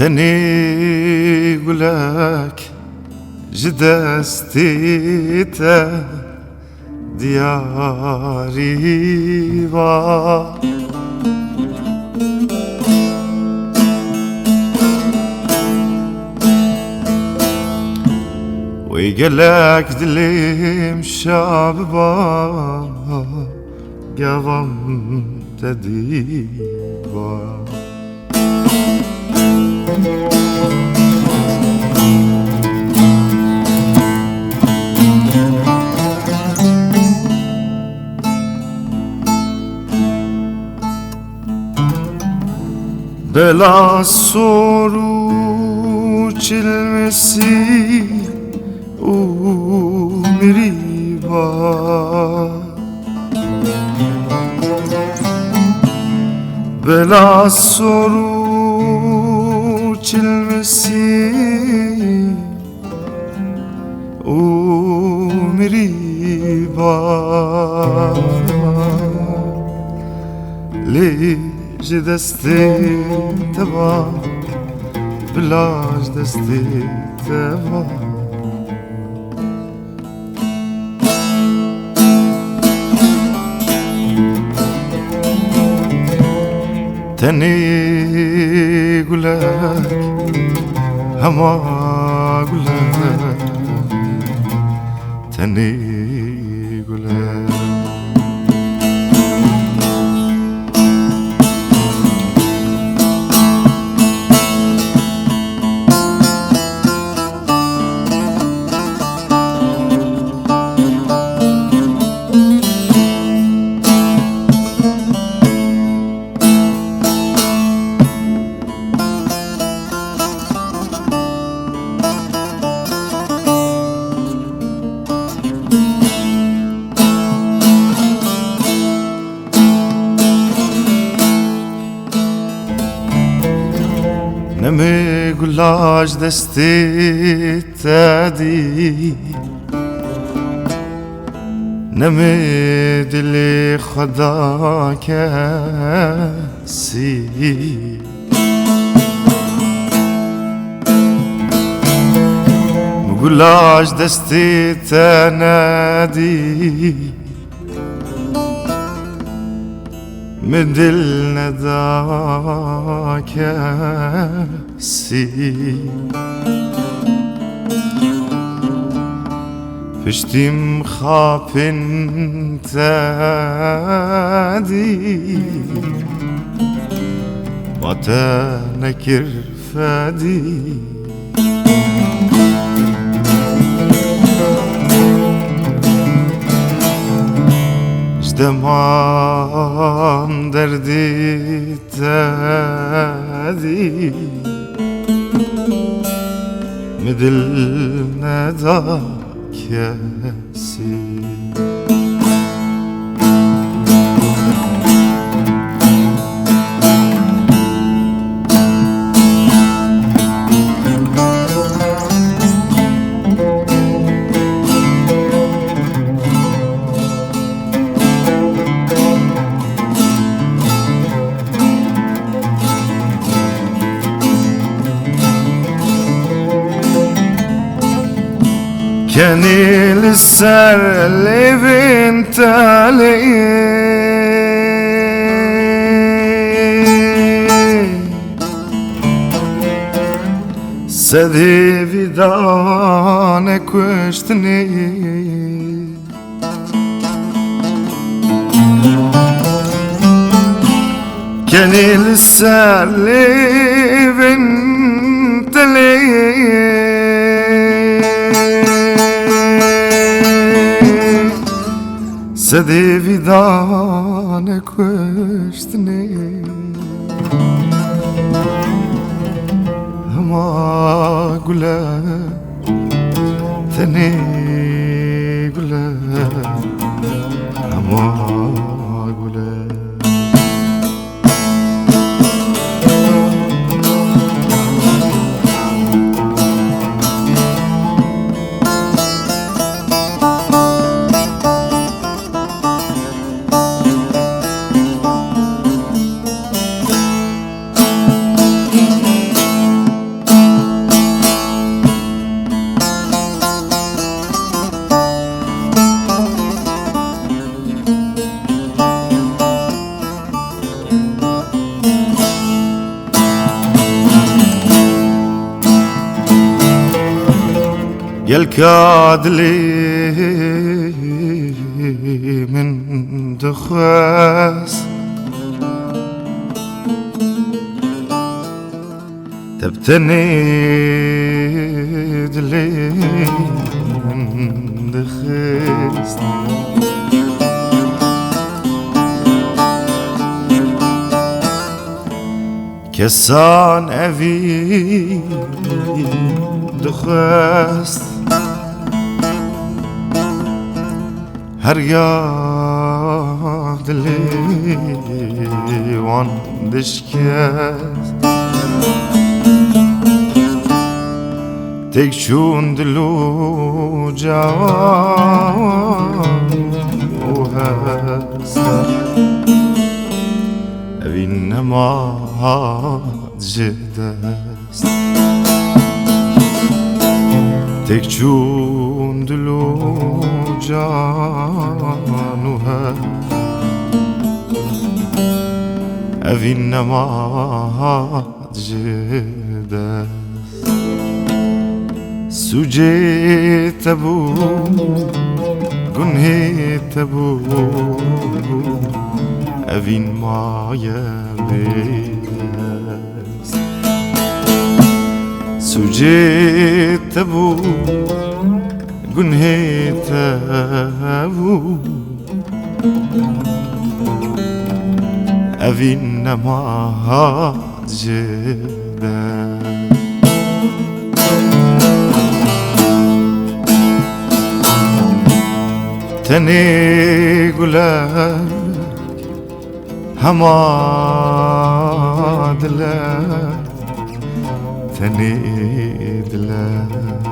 تني قولك جدستيتا دياري با ويقلك دليم شاببا قوام تديبا بلا soru çilmesi umri var بلا soru çilmesi umri var دستی تبا بلاش دستی تبا تنی گلک هما گلک تنی گلک نمی گلاج دستی تادی نمی دلی خدا کسی گلاج دستی تنادی من دل ندا کسی پشتیم خاپن تادی و تا نکر فادی دمان دردی تادی مدل ندا کسی كاني لسه اللي بنت علي سدي فيدانك وشتني كاني لسه اللي بنت علي سدي فيدانك وشتني هما قولك ثني قولك هما قولك كاد لي من دخواس تبتني دلي من دخواس كسان أبي دخواست هر یاد لیوان دشکست تک چون دلو جوان و هست اوین نماد جدست تک چون دلو جانو هست اوین نماد جدست سوجه تبو گنه تبو اوین مایه بیست سوجه تبو گنه تبو اوین نماد جدست تنی گلک هما دلک تنی دلک